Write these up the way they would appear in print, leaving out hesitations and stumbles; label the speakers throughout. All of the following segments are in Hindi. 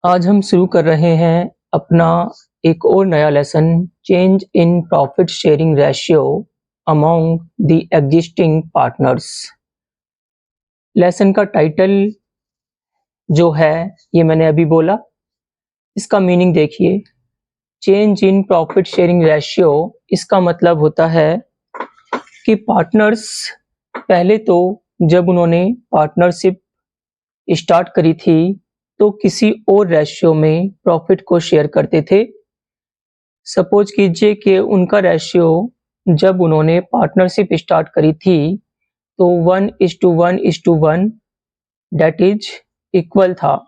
Speaker 1: आज हम शुरू कर रहे हैं अपना एक और नया lesson, change in profit sharing ratio among the existing partners. Lesson का टाइटल जो है ये मैंने अभी बोला, इसका मीनिंग देखिए। Change in profit sharing ratio, इसका मतलब होता है कि पार्टनर्स पहले तो जब उन्होंने पार्टनरशिप स्टार्ट करी थी तो किसी और रेशियो में प्रॉफिट को शेयर करते थे। सपोज कीजिए कि उनका रेशियो जब उन्होंने पार्टनरशिप स्टार्ट करी थी तो 1:1:1 दैट इज इक्वल था।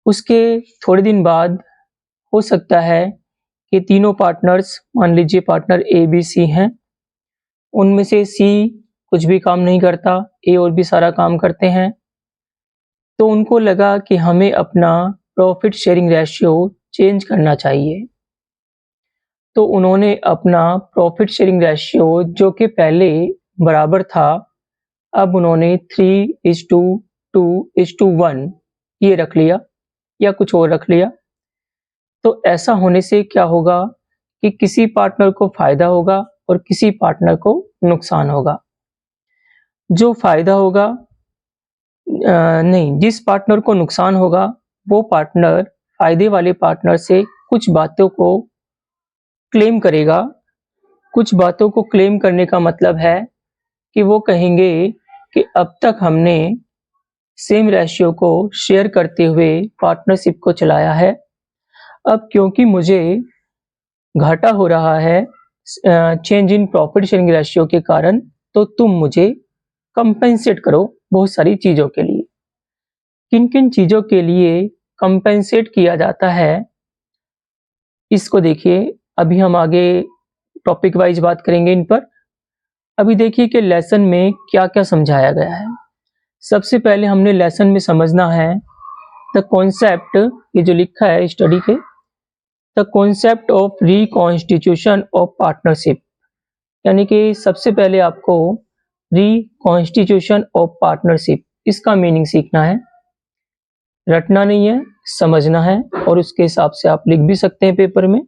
Speaker 1: उसके थोड़े दिन बाद हो सकता है कि तीनों पार्टनर्स, मान लीजिए पार्टनर ए बी सी हैं, उनमें से सी कुछ भी काम नहीं करता, ए और बी सारा काम करते हैं, तो उनको लगा कि हमें अपना प्रॉफिट शेयरिंग रेशियो चेंज करना चाहिए। तो उन्होंने अपना प्रॉफिट शेयरिंग रेशियो जो कि पहले बराबर था, अब उन्होंने 3:2:1 ये रख लिया या कुछ और रख लिया। तो ऐसा होने से क्या होगा कि किसी पार्टनर को फायदा होगा और किसी पार्टनर को नुकसान होगा। जो फायदा होगा नहीं, जिस पार्टनर को नुकसान होगा वो पार्टनर फायदे वाले पार्टनर से कुछ बातों को क्लेम करेगा। कुछ बातों को क्लेम करने का मतलब है कि वो कहेंगे कि अब तक हमने सेम रेशियो को शेयर करते हुए पार्टनरशिप को चलाया है, अब क्योंकि मुझे घाटा हो रहा है change in profit sharing ratio के कारण, तो तुम मुझे कंपेंसेट करो बहुत सारी चीज़ों के लिए। किन किन चीज़ों के लिए कंपेंसेट किया जाता है इसको देखिए। अभी हम आगे टॉपिक वाइज बात करेंगे इन पर। अभी देखिए कि लेसन में क्या क्या समझाया गया है। सबसे पहले हमने लेसन में समझना है द कॉन्सेप्ट, ये जो लिखा है स्टडी के, the concept of reconstitution of partnership, यानी कि सबसे पहले आपको रिकॉन्स्टिट्यूशन ऑफ पार्टनरशिप इसका मीनिंग सीखना है। रटना नहीं है, समझना है, और उसके हिसाब से आप लिख भी सकते हैं पेपर में।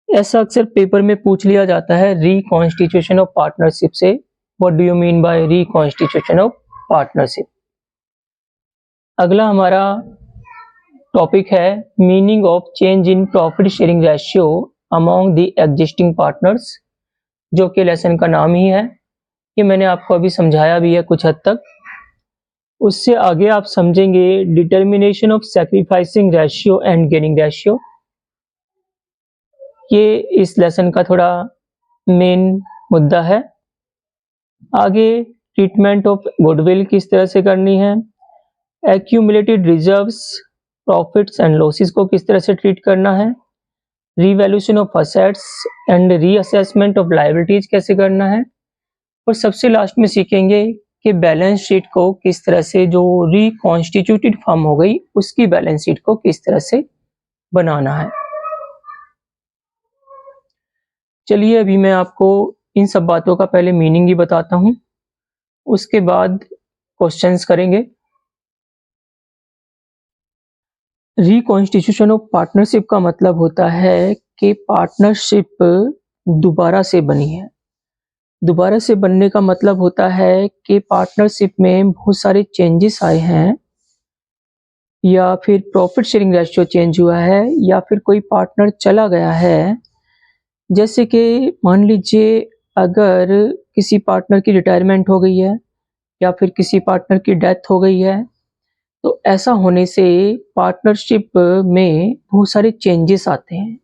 Speaker 1: ऐसा अक्सर पेपर में पूछ लिया जाता है रिकॉन्स्टिट्यूशन ऑफ पार्टनरशिप से, what do you mean by reconstitution of partnership. अगला हमारा टॉपिक है meaning of change in profit sharing ratio among the existing partners, जो कि लेसन का नाम ही है। ये मैंने आपको अभी समझाया भी है कुछ हद तक। उससे आगे आप समझेंगे determination of sacrificing ratio and gaining ratio. ये इस लेसन का थोड़ा मेन मुद्दा है। आगे ट्रीटमेंट ऑफ गुडविल किस तरह से करनी है, accumulated reserves, profits and losses को किस तरह से ट्रीट करना है, revaluation of assets and reassessment of liabilities कैसे करना है, और सबसे लास्ट में सीखेंगे कि बैलेंस शीट को किस तरह से, जो रिकॉन्स्टिट्यूटेड फॉर्म हो गई उसकी बैलेंस शीट को किस तरह से बनाना है। चलिए अभी मैं आपको इन सब बातों का पहले मीनिंग ही बताता हूं, उसके बाद क्वेश्चंस करेंगे। रिकॉन्स्टिट्यूशन ऑफ पार्टनरशिप का मतलब होता है कि पार्टनरशिप दोबारा से बनी है। दोबारा से बनने का मतलब होता है कि पार्टनरशिप में बहुत सारे चेंजेस आए हैं, या फिर प्रॉफिट शेयरिंग रेशियो चेंज हुआ है, या फिर कोई पार्टनर चला गया है। जैसे कि मान लीजिए अगर किसी पार्टनर की रिटायरमेंट हो गई है या फिर किसी पार्टनर की डेथ हो गई है, तो ऐसा होने से पार्टनरशिप में बहुत सारे चेंजेस आते हैं।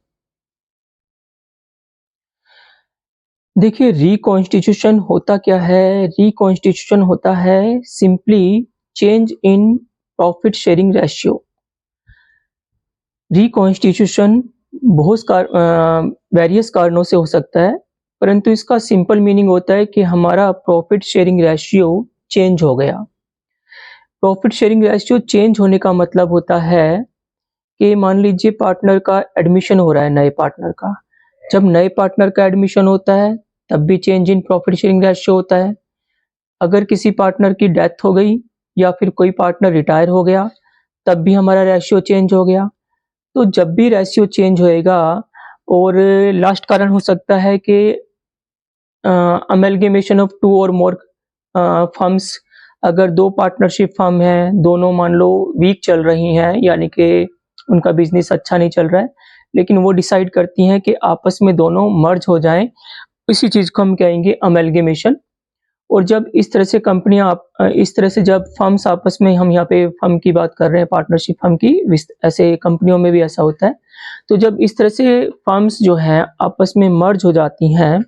Speaker 1: देखिए रिकॉन्स्टिट्यूशन होता क्या है, रिकॉन्स्टिट्यूशन होता है simply change in profit sharing ratio. Reconstitution बहुत वेरियस कारणों से हो सकता है, परंतु इसका सिंपल मीनिंग होता है कि हमारा प्रॉफिट शेयरिंग रेशियो चेंज हो गया। प्रॉफिट शेयरिंग रेशियो चेंज होने का मतलब होता है कि मान लीजिए पार्टनर का एडमिशन हो रहा है, नए पार्टनर का। जब नए पार्टनर का एडमिशन होता है तब भी change in profit sharing ratio होता है। अगर किसी पार्टनर की डेथ हो गई या फिर कोई पार्टनर रिटायर हो गया तब भी हमारा रेशियो चेंज हो गया। तो जब भी रेशियो चेंज होएगा, और लास्ट कारण हो सकता है कि अमेलगेमेशन ऑफ टू और मोर फर्म्स। अगर दो पार्टनरशिप फर्म हैं, दोनों मान लो वीक चल रही हैं, यानी कि उनका बिजनेस अच्छा नहीं चल रहा है, लेकिन वो डिसाइड करती हैं कि आपस में दोनों मर्ज हो जाएं, इसी चीज को हम कहेंगे अमेलगेमेशन। और जब इस तरह से कंपनियां इस तरह से जब फर्म्स आपस में, हम यहाँ पे फर्म की बात कर रहे हैं, पार्टनरशिप फर्म की, ऐसे कंपनियों में भी ऐसा होता है। तो जब इस तरह से फर्म्स जो हैं आपस में मर्ज हो जाती हैं,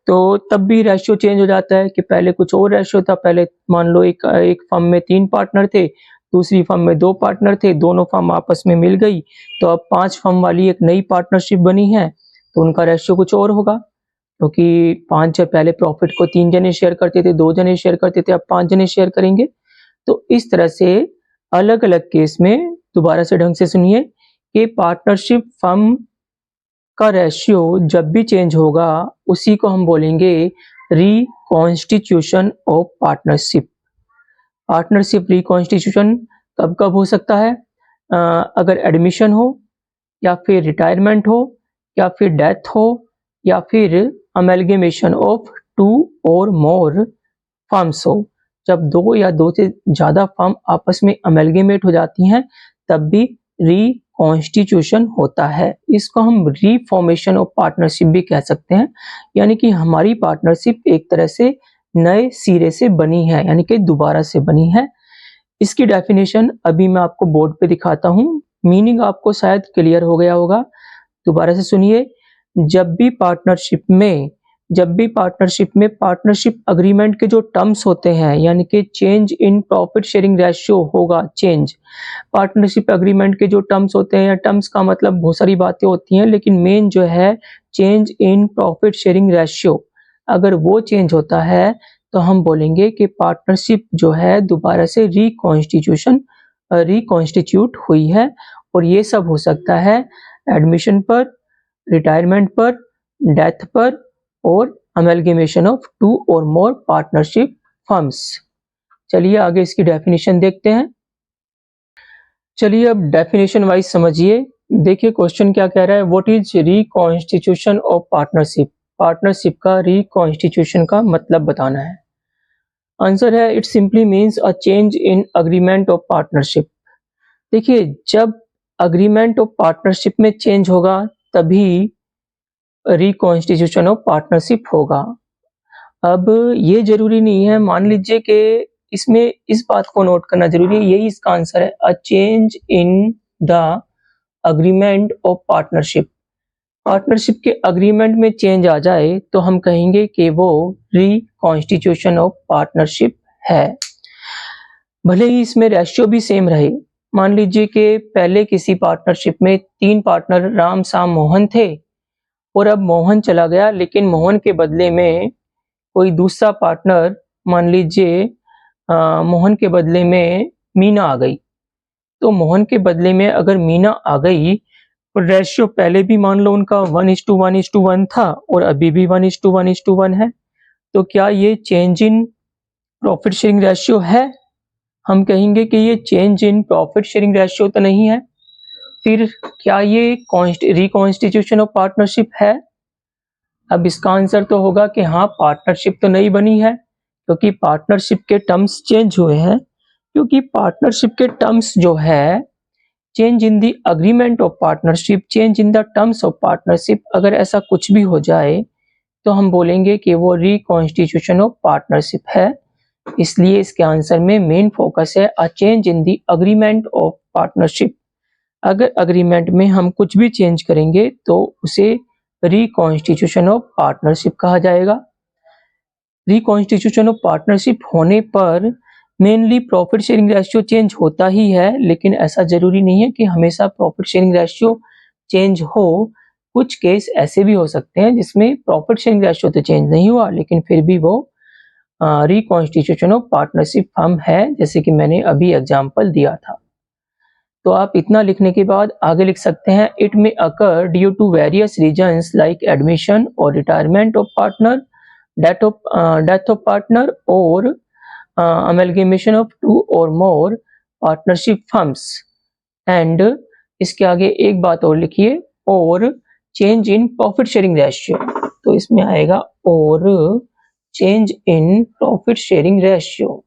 Speaker 1: तो तब भी रेशियो चेंज हो जाता है कि पहले कुछ और रेशियो था। पहले मान लो एक एक फर्म में 3 पार्टनर थे, दूसरी फर्म में 2 पार्टनर थे, दोनों फर्म आपस में मिल गई, तो अब 5 फर्म वाली एक नई पार्टनरशिप बनी है, तो उनका रेशियो कुछ और होगा। क्योंकि 5 जब पहले प्रॉफिट को 3 जने शेयर करते थे, 2 जने शेयर करते थे, अब 5 जने शेयर करेंगे। तो इस तरह से अलग-अलग केस में, दोबारा से ढंग से सुनिए, कि पार्टनरशिप फर्म का रेशियो जब भी चेंज होगा, उसी को हम बोलेंगे reconstitution of partnership. Partnership reconstitution कब कब हो सकता है? अगर एडमिशन हो, या फिर रिटायरमेंट हो, या फिर डेथ हो, या फिर अमेलगेमेशन ऑफ टू और मोर फर्म्स हो। जब 2 या 2 से ज्यादा फर्म आपस में अमेलगेमेट हो जाती हैं, तब भी रिकॉन्स्टिट्यूशन होता है। इसको हम रीफॉर्मेशन ऑफ पार्टनरशिप भी कह सकते हैं, यानी कि हमारी पार्टनरशिप एक तरह से नए सिरे से बनी है, यानी कि दोबारा से बनी है। इसकी डेफिनेशन अभी मैं आपको बोर्ड पे दिखाता हूँ, मीनिंग आपको शायद क्लियर हो गया होगा। दोबारा से सुनिए, जब भी पार्टनरशिप में पार्टनरशिप अग्रीमेंट के जो टर्म्स होते हैं, यानी कि change in profit sharing ratio होगा, चेंज पार्टनरशिप अग्रीमेंट के जो टर्म्स होते हैं, टर्म्स का मतलब बहुत सारी बातें होती हैं, लेकिन मेन जो है change in profit sharing ratio, अगर वो चेंज होता है तो हम बोलेंगे कि पार्टनरशिप जो है दोबारा से रिकॉन्स्टिट्यूट हुई है। और ये सब हो सकता है एडमिशन पर, रिटायरमेंट पर, डेथ पर, और अमेलगेमेशन ऑफ टू और मोर पार्टनरशिप फर्म्स। चलिए आगे इसकी डेफिनेशन देखते हैं। चलिए अब डेफिनेशन वाइज समझिए। देखिए क्वेश्चन क्या कह रहा है, what is reconstitution of partnership. Partnership का रिकॉन्स्टिट्यूशन का मतलब बताना है। आंसर है, it simply means a change in agreement of partnership. देखिए जब अग्रीमेंट ऑफ पार्टनरशिप में चेंज होगा, तभी रिकॉन्स्टिट्यूशन ऑफ पार्टनरशिप होगा। अब ये जरूरी नहीं है, मान लीजिए कि इसमें इस बात को नोट करना जरूरी है, यही इसका आंसर है, a change in the agreement of partnership. Partnership के अग्रीमेंट में चेंज आ जाए तो हम कहेंगे कि वो रिकॉन्स्टिट्यूशन ऑफ पार्टनरशिप है। भले ही इसमें रेशियो भी सेम रहे, मान लीजिए कि पहले किसी पार्टनरशिप में 3 पार्टनर राम, शाम, मोहन थे, और अब मोहन चला गया, लेकिन मोहन के बदले में कोई दूसरा पार्टनर, मान लीजिए मोहन के बदले में मीना आ गई। तो मोहन के बदले में अगर मीना आ गई, और रेशियो पहले भी मान लो उनका 1:1:1 था, और अभी भी 1:1:1 है, तो क्या ये change in profit sharing ratio है? हम कहेंगे कि ये change in profit sharing ratio तो नहीं है। फिर क्या ये रिकॉन्स्टिट्यूशन ऑफ पार्टनरशिप है? अब इसका आंसर तो होगा कि हाँ, पार्टनरशिप तो नहीं बनी है, क्योंकि पार्टनरशिप के टर्म्स चेंज हुए हैं। क्योंकि पार्टनरशिप के टर्म्स जो है, change in the agreement of partnership, change in the terms of partnership, अगर ऐसा कुछ भी हो जाए तो हम बोलेंगे कि वो रिकॉन्स्टिट्यूशन ऑफ पार्टनरशिप है। इसलिए इसके आंसर में मेन फोकस है a change in the agreement of partnership. अगर अग्रीमेंट में हम कुछ भी चेंज करेंगे तो उसे रिकॉन्स्टिट्यूशन ऑफ पार्टनरशिप कहा जाएगा। रिकॉन्स्टिट्यूशन ऑफ पार्टनरशिप होने पर mainly profit sharing ratio change होता ही है, लेकिन ऐसा जरूरी नहीं है कि हमेशा प्रॉफिट शेयरिंग रेशियो चेंज हो। कुछ केस ऐसे भी हो सकते हैं जिसमें प्रॉफिट शेयरिंग रेशियो तो चेंज नहीं हुआ, लेकिन फिर भी वो रिकॉन्स्टिट्यूशन ऑफ पार्टनरशिप फर्म है, जैसे कि मैंने अभी एग्जांपल दिया था। तो आप इतना लिखने के बाद आगे लिख सकते हैं, it may occur due to various reasons like admission और retirement of partner, death of partner, और amalgamation of 2 or more partnership firms। And इसके आगे एक बात और लिखिए, और change in profit sharing ratio. तो इसमें आएगा और change in profit sharing ratio,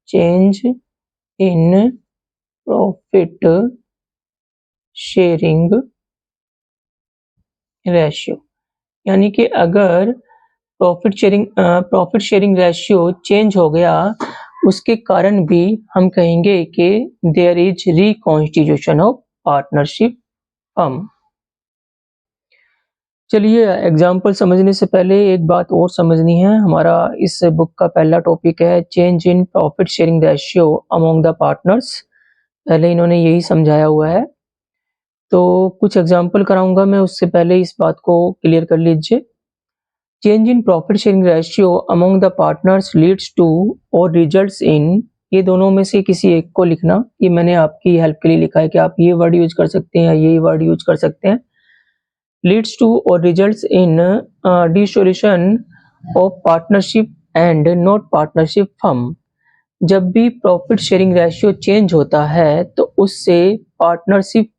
Speaker 1: change in profit sharing ratio, यानी कि अगर प्रॉफिट शेयरिंग रेशियो चेंज हो गया, उसके कारण भी हम कहेंगे कि there is reconstitution of partnership firm. चलिए एग्जाम्पल समझने से पहले एक बात और समझनी है। हमारा इस बुक का पहला टॉपिक है change in profit sharing ratio among the partners. पहले इन्होंने यही समझाया हुआ है, तो कुछ एग्जाम्पल कराऊंगा मैं, उससे पहले इस बात को क्लियर कर लीजिए। Change in profit sharing ratio among the partners leads to और रिजल्ट्स इन, ये दोनों में से किसी एक को लिखना। ये मैंने आपकी हेल्प के लिए लिखा है कि आप ये वर्ड यूज कर सकते हैं या ये वर्ड यूज कर सकते हैं। लीड्स टू और results in dissolution of partnership and not partnership firm. जब भी प्रॉफिट शेयरिंग रेशियो चेंज होता है तो उससे पार्टनरशिप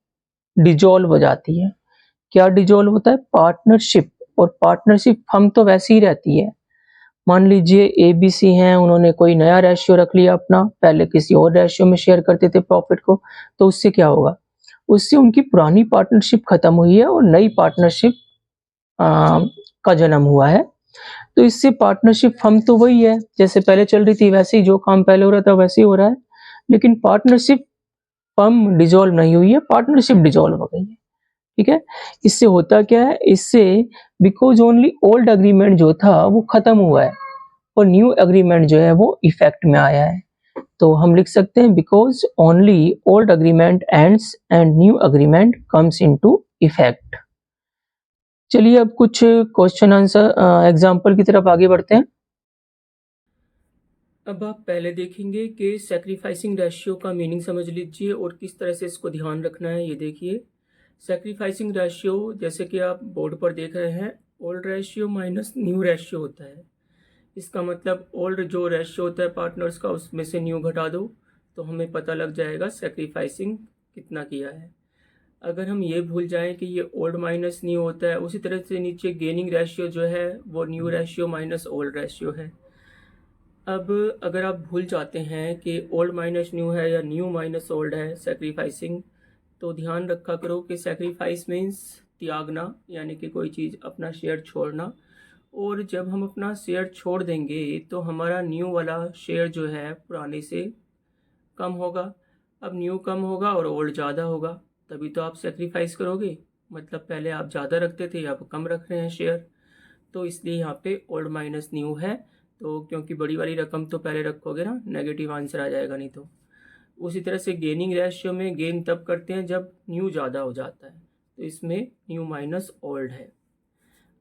Speaker 1: डिजॉल्व हो जाती है। क्या डिजॉल्व होता है? पार्टनरशिप। और पार्टनरशिप फर्म तो वैसे ही रहती है। मान लीजिए ABC हैं, उन्होंने कोई नया रेशियो रख लिया अपना, पहले किसी और रेशियो में शेयर करते थे प्रॉफिट को, तो उससे क्या होगा? उससे उनकी पुरानी पार्टनरशिप खत्म हुई है और नई पार्टनरशिप का जन्म हुआ है। तो इससे पार्टनरशिप फर्म तो वही है, जैसे पहले चल रही थी वैसे ही, जो काम पहले हो रहा था वैसे ही हो रहा है, लेकिन पार्टनरशिप फर्म डिजॉल्व नहीं हुई है, पार्टनरशिप डिजॉल्व हो गई है। ठीक है, इससे होता क्या है? इससे बिकॉज ओनली ओल्ड अग्रीमेंट जो था वो खत्म हुआ है और न्यू एग्रीमेंट जो है वो इफेक्ट में आया है। तो हम लिख सकते हैं because only old agreement ends and new agreement comes into effect. चलिए अब कुछ क्वेश्चन आंसर एग्जांपल की तरफ आगे बढ़ते हैं। अब आप पहले देखेंगे कि सैक्रिफाइसिंग रेशियो का मीनिंग समझ लीजिए और किस तरह से इसको ध्यान रखना है। ये देखिए, सैक्रिफाइसिंग रेशियो जैसे कि आप बोर्ड पर देख रहे हैं, old ratio minus new ratio होता है। इसका मतलब ओल्ड जो रेशियो होता है पार्टनर्स का, उसमें से न्यू घटा दो तो हमें पता लग जाएगा सैक्रिफाइसिंग कितना किया है। अगर हम ये भूल जाएं कि ये ओल्ड माइनस न्यू होता है, उसी तरह से नीचे गेनिंग रेशियो जो है वो new ratio minus old ratio है। अब अगर आप भूल जाते हैं कि ओल्ड माइनस न्यू है या न्यू माइनस ओल्ड है सैक्रिफाइसिंग, तो ध्यान रखा करो कि सैक्रिफाइस मीन्स त्यागना, यानी कि कोई चीज़ अपना शेयर छोड़ना। और जब हम अपना शेयर छोड़ देंगे तो हमारा न्यू वाला शेयर जो है पुराने से कम होगा। अब न्यू कम होगा और ओल्ड ज़्यादा होगा, तभी तो आप सेक्रीफाइस करोगे। मतलब पहले आप ज़्यादा रखते थे, अब कम रख रहे हैं शेयर, तो इसलिए यहाँ पे ओल्ड माइनस न्यू है। तो क्योंकि बड़ी वाली रकम तो पहले रखोगे ना, नेगेटिव आंसर आ जाएगा नहीं तो। उसी तरह से गेनिंग रेशियो में गेन तब करते हैं जब न्यू ज़्यादा हो जाता है, तो इसमें न्यू माइनस ओल्ड है।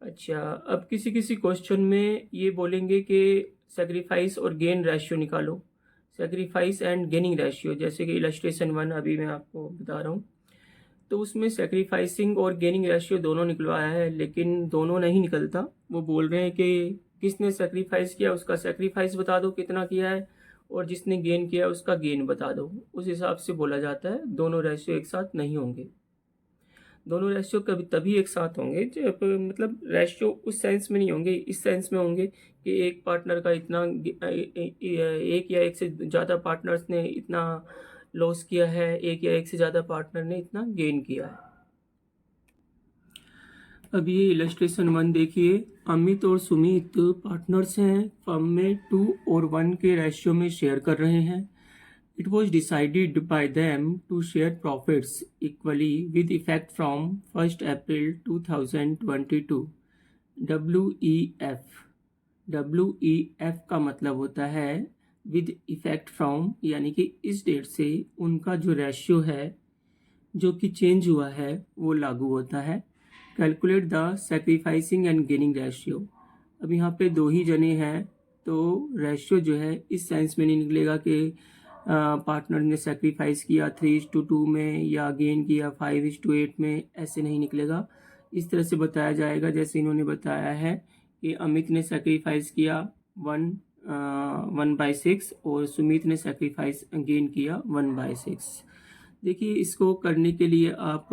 Speaker 1: अच्छा, अब किसी किसी क्वेश्चन में ये बोलेंगे कि सेक्रीफाइस और गेन रेशियो निकालो, सेक्रीफाइस एंड गेनिंग रेशियो, जैसे कि इलस्ट्रेशन 1 अभी मैं आपको बता रहा हूँ। तो उसमें सेक्रीफाइसिंग और गेनिंग रेशियो दोनों निकलवाया है, लेकिन दोनों नहीं निकलता। वो बोल रहे हैं कि किसने सेक्रीफाइस किया उसका सेक्रीफाइस बता दो कितना किया है, और जिसने गेन किया उसका गेन बता दो। उस हिसाब से बोला जाता है। दोनों रेशियो एक साथ नहीं होंगे। दोनों रेशियो कभी तभी एक साथ होंगे जब, मतलब रेशियो उस सेंस में नहीं होंगे, इस सेंस में होंगे कि एक पार्टनर का इतना एक या एक से ज़्यादा पार्टनर्स ने इतना लॉस किया है, एक या एक से ज़्यादा पार्टनर ने इतना गेन किया है। अब ये इलस्ट्रेशन 1 देखिए, अमित और सुमित पार्टनर्स हैं, फर्म में 2 और 1 के रेशियो में शेयर कर रहे हैं। It was decided by them to share profits equally with effect from 1st April 2022. WEF WEF का मतलब होता है with effect from, यानी कि इस डेट से उनका जो रेशियो है जो कि चेंज हुआ है वो लागू होता है। Calculate the sacrificing and gaining ratio. अब यहाँ पे दो ही जने हैं, तो रेशियो जो है इस सेंस में नहीं निकलेगा कि पार्टनर ने सेक्रीफाइस किया 3:2 में या गेन किया 5:8 में, ऐसे नहीं निकलेगा। इस तरह से बताया जाएगा जैसे इन्होंने बताया है कि अमित ने सेक्रीफाइस किया 1/6 और सुमित ने सेक्रीफाइस गेन किया 1/6। देखिए, इसको करने के लिए आप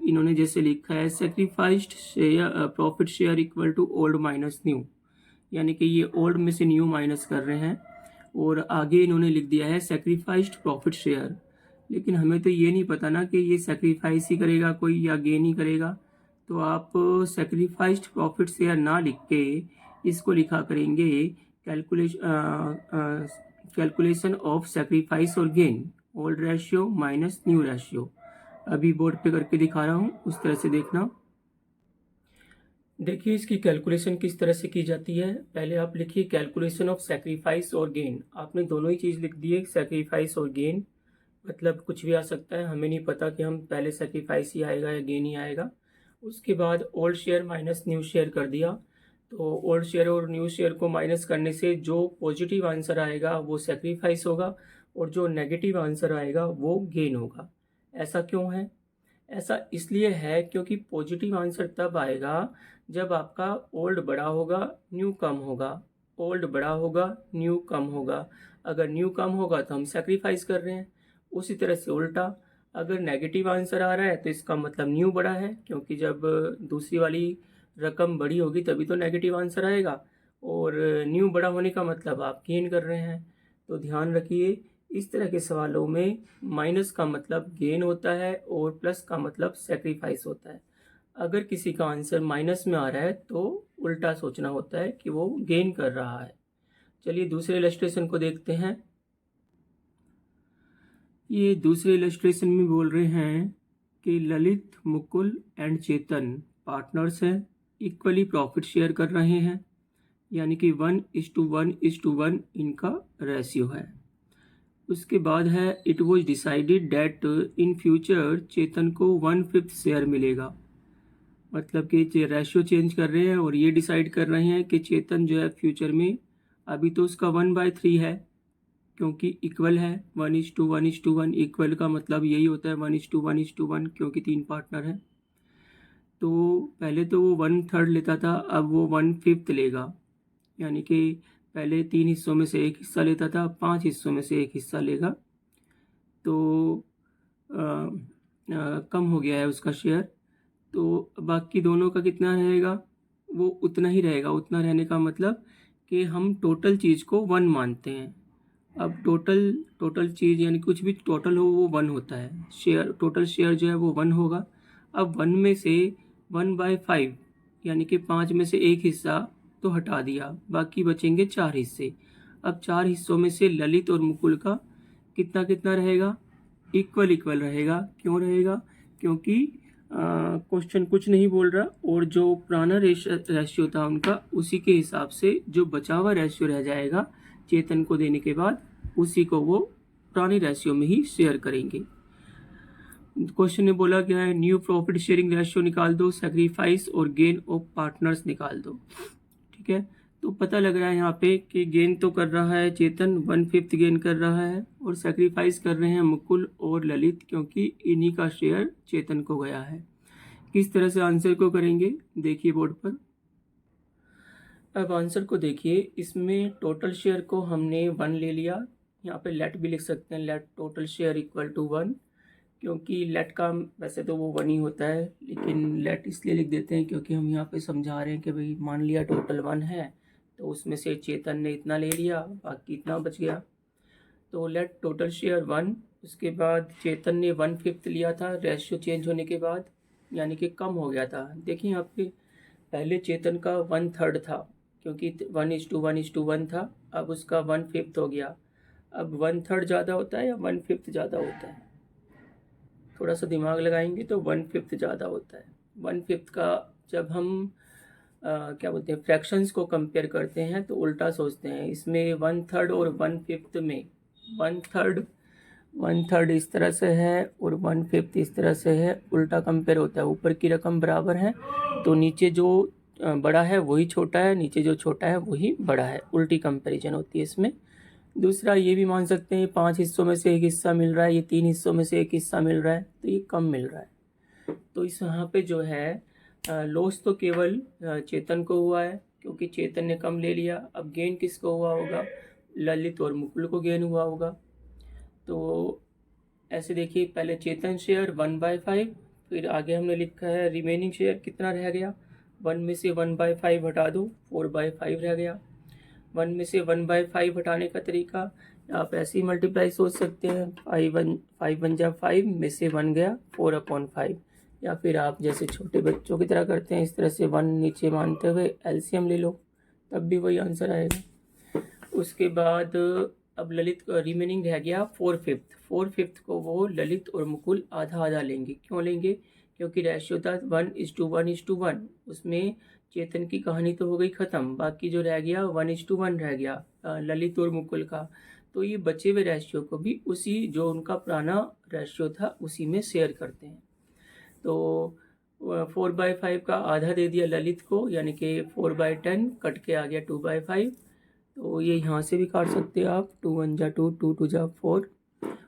Speaker 1: इन्होंने जैसे लिखा है sacrificed share profit share equal to old minus new, यानी कि ये ओल्ड में से न्यू माइनस कर रहे हैं और आगे इन्होंने लिख दिया है सैक्रिफाइस्ड प्रॉफिट शेयर। लेकिन हमें तो ये नहीं पता ना कि ये सैक्रिफाइस ही करेगा कोई या गेन ही करेगा, तो आप सैक्रिफाइस्ड प्रॉफिट शेयर ना लिख के इसको लिखा करेंगे कैलकुलेशन ऑफ सैक्रिफाइस और gain old ratio minus new ratio. अभी बोर्ड पे करके दिखा रहा हूँ, उस तरह से देखना। देखिए इसकी कैलकुलेशन किस तरह से की जाती है। पहले आप लिखिए कैलकुलेशन ऑफ सैक्रिफाइस और गेन। आपने दोनों ही चीज़ लिख दी है, सैक्रिफाइस और गेन, मतलब कुछ भी आ सकता है, हमें नहीं पता कि हम पहले सैक्रिफाइस ही आएगा या गेन ही आएगा। उसके बाद old share minus new share कर दिया, तो ओल्ड शेयर और न्यू शेयर को माइनस करने से जो पॉजिटिव आंसर आएगा वो सैक्रिफाइस होगा और जो नेगेटिव आंसर आएगा वो गेन होगा। ऐसा क्यों है? ऐसा इसलिए है क्योंकि पॉजिटिव आंसर तब आएगा जब आपका ओल्ड बड़ा होगा न्यू कम होगा, ओल्ड बड़ा होगा न्यू कम होगा। अगर न्यू कम होगा तो हम सैक्रिफाइस कर रहे हैं। उसी तरह से उल्टा, अगर नेगेटिव आंसर आ रहा है तो इसका मतलब न्यू बड़ा है, क्योंकि जब दूसरी वाली रकम बड़ी होगी तभी तो नेगेटिव आंसर आएगा, और न्यू बड़ा होने का मतलब आप गेन कर रहे हैं। तो ध्यान रखिए, इस तरह के सवालों में माइनस का मतलब गेन होता है और प्लस का मतलब सेक्रीफाइस होता है। अगर किसी का आंसर माइनस में आ रहा है तो उल्टा सोचना होता है कि वो गेन कर रहा है। चलिए दूसरे इलस्ट्रेशन को देखते हैं। ये दूसरे इलस्ट्रेशन में बोल रहे हैं कि Lalit, Mukul and Chetan partners हैं, इक्वली प्रॉफिट शेयर कर रहे हैं, यानी कि 1:1:1 इनका रेशियो है। उसके बाद है it was decided that in future Chetan को 1/5 शेयर मिलेगा। मतलब कि रेशियो चेंज कर रहे हैं और ये डिसाइड कर रहे हैं कि चेतन जो है फ्यूचर में, अभी तो उसका 1/3 है क्योंकि इक्वल है, 1:1:1। इक्वल का मतलब यही होता है 1:1:1, क्योंकि 3 पार्टनर हैं। तो पहले तो वो 1/3 लेता था, अब वो 1/5 लेगा, यानी कि पहले 3 हिस्सों में से एक हिस्सा लेता था, 5 हिस्सों में से एक हिस्सा लेगा। तो कम हो गया है उसका शेयर, तो बाकी दोनों का कितना रहेगा? वो उतना ही रहेगा। उतना रहने का मतलब कि हम टोटल चीज़ को 1 मानते हैं। अब टोटल चीज़ यानी कुछ भी टोटल हो वो 1 होता है। टोटल शेयर जो है वो 1 होगा। अब 1 में से 1/5 यानी कि 5 में से एक हिस्सा तो हटा दिया, बाकी बचेंगे 4 हिस्से। अब 4 हिस्सों में से ललित और मुकुल का कितना कितना रहेगा? इक्वल रहेगा। क्यों रहेगा? क्योंकि क्वेश्चन कुछ नहीं बोल रहा, और जो पुराना रेशियो था उनका, उसी के हिसाब से जो बचा हुआ रेशियो रह जाएगा चेतन को देने के बाद, उसी को वो पुरानी रेशियो में ही शेयर करेंगे। क्वेश्चन ने बोला क्या है, न्यू प्रॉफिट शेयरिंग रेशियो निकाल दो, सैक्रिफाइस और गेन ऑफ पार्टनर्स निकाल दो। ठीक है, तो पता लग रहा है यहाँ पे कि गेन तो कर रहा है चेतन, 1/5 गेन कर रहा है, और सैक्रिफाइस कर रहे हैं मुकुल और ललित, क्योंकि इन्हीं का शेयर चेतन को गया है। किस तरह से आंसर को करेंगे देखिए बोर्ड पर। अब आंसर को देखिए, इसमें टोटल शेयर को हमने 1 ले लिया, यहाँ पे लेट भी लिख सकते हैं, let total share equal to 1, क्योंकि लेट का वैसे तो वो 1 ही होता है, लेकिन लेट इसलिए लिख देते हैं क्योंकि हम यहाँ पे समझा रहे हैं कि भाई मान लिया टोटल 1 है, तो उसमें से चेतन ने इतना ले लिया, बाकी इतना बच गया। तो लेट टोटल शेयर 1। उसके बाद चेतन ने 1/5 लिया था रेशियो चेंज होने के बाद, यानी कि कम हो गया था। देखिए यहाँ पे पहले चेतन का 1/3 था, क्योंकि 1:1:1 था, अब उसका 1/5 हो गया। अब 1/3 ज़्यादा होता है या 1/5 ज़्यादा होता है? थोड़ा सा दिमाग लगाएंगे तो 1/5 ज़्यादा होता है। 1/5 का जब हम क्या बोलते हैं, फ्रैक्शंस को कंपेयर करते हैं तो उल्टा सोचते हैं। इसमें 1/3 और 1/5 में 1/3 इस तरह से है और 1/5 इस तरह से है, उल्टा कंपेयर होता है। ऊपर की रकम बराबर है तो नीचे जो बड़ा है वही छोटा है, नीचे जो छोटा है वही बड़ा है, उल्टी कंपैरिजन होती है इसमें। दूसरा ये भी मान सकते हैं 5 हिस्सों में से एक हिस्सा मिल रहा है, ये 3 हिस्सों में से एक हिस्सा मिल रहा है, तो ये कम मिल रहा है। तो इस यहाँ पे जो है लॉस तो केवल चेतन को हुआ है, क्योंकि चेतन ने कम ले लिया। अब गेन किसको हुआ होगा? ललित और मुकुल को गेन हुआ होगा। तो ऐसे देखिए, पहले चेतन शेयर 1/5, फिर आगे हमने लिखा है रिमेनिंग शेयर कितना रह गया, 1 में से 1/5 हटा दो, 4/5 रह गया। 1 में से 1/5 हटाने का तरीका आप ऐसे ही मल्टीप्लाई सोच सकते हैं, 5 जा 5 में से 1 गया, 4/5। या फिर आप जैसे छोटे बच्चों की तरह करते हैं, इस तरह से 1 नीचे मानते हुए एलसीएम ले लो, तब भी वही आंसर आएगा। उसके बाद अब ललित रिमेनिंग रह गया 4/5 को वो ललित और मुकुल आधा आधा लेंगे। क्यों लेंगे? क्योंकि रेशियो था 1:1:1। उसमें चेतन की कहानी तो हो गई ख़त्म, बाकी जो रह गया 1:1 रह गया ललित और मुकुल का। तो ये बचे हुए रेशियो को भी उसी जो उनका पुराना रेशियो था उसी में शेयर करते हैं। तो 4/5 का आधा दे दिया ललित को, यानी कि 4/10 कट के आ गया 2/5। तो ये यहाँ से भी काट सकते हो आप, 2 1 जा 2, 2 2 जा 4।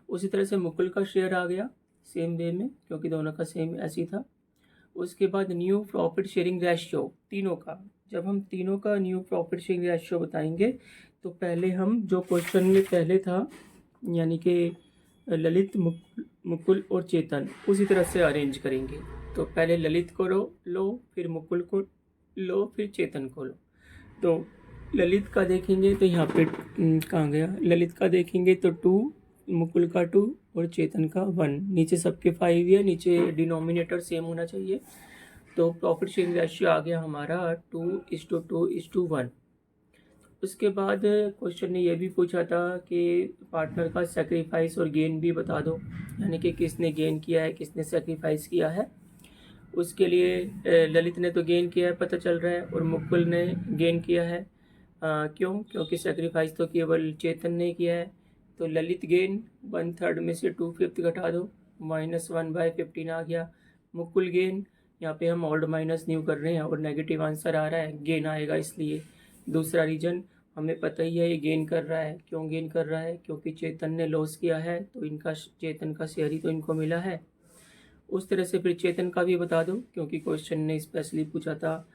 Speaker 1: उसी तरह से मुकुल का शेयर आ गया सेम वे में, क्योंकि दोनों का सेम ऐसी था। उसके बाद न्यू प्रॉफिट शेयरिंग रेशियो तीनों का, जब हम तीनों का न्यू प्रॉफिट शेयरिंग रेशियो बताएंगे तो पहले हम जो क्वेश्चन में पहले था, यानी कि ललित मुकुल और चेतन, उसी तरह से अरेंज करेंगे। तो पहले ललित को लो, फिर मुकुल को लो, फिर चेतन को लो। तो ललित का देखेंगे तो यहाँ पे कहाँ गया, ललित का देखेंगे तो 2, मुकुल का 2 और चेतन का 1। नीचे सबके 5 है, नीचे डिनोमिनेटर सेम होना चाहिए। तो प्रॉफिट शेयरिंग रेशियो आ गया हमारा 2:2:1। उसके बाद क्वेश्चन ने यह भी पूछा था कि पार्टनर का सेक्रीफाइस और गेन भी बता दो, यानी कि किसने गेन किया है, किसने सेक्रीफाइस किया है। उसके लिए ललित ने तो गेन किया है पता चल रहा है, और मुकुल ने गेन किया है। क्यों? क्योंकि सेक्रीफाइस तो केवल चेतन ने किया है। तो ललित गेन 1/3 में से 2/5 घटा दो, -1/15 आ गया। मुकुल गेन, यहाँ पे हम ओल्ड माइनस न्यू कर रहे हैं और नेगेटिव आंसर आ रहा है, गेन आएगा इसलिए। दूसरा रीजन हमें पता ही है, ये गेन कर रहा है। क्यों गेन कर रहा है? क्योंकि चेतन ने लॉस किया है, तो इनका चेतन का शेयर ही तो इनको मिला है। उस तरह से फिर चेतन का भी बता दो, क्योंकि क्वेश्चन ने स्पेशली पूछा था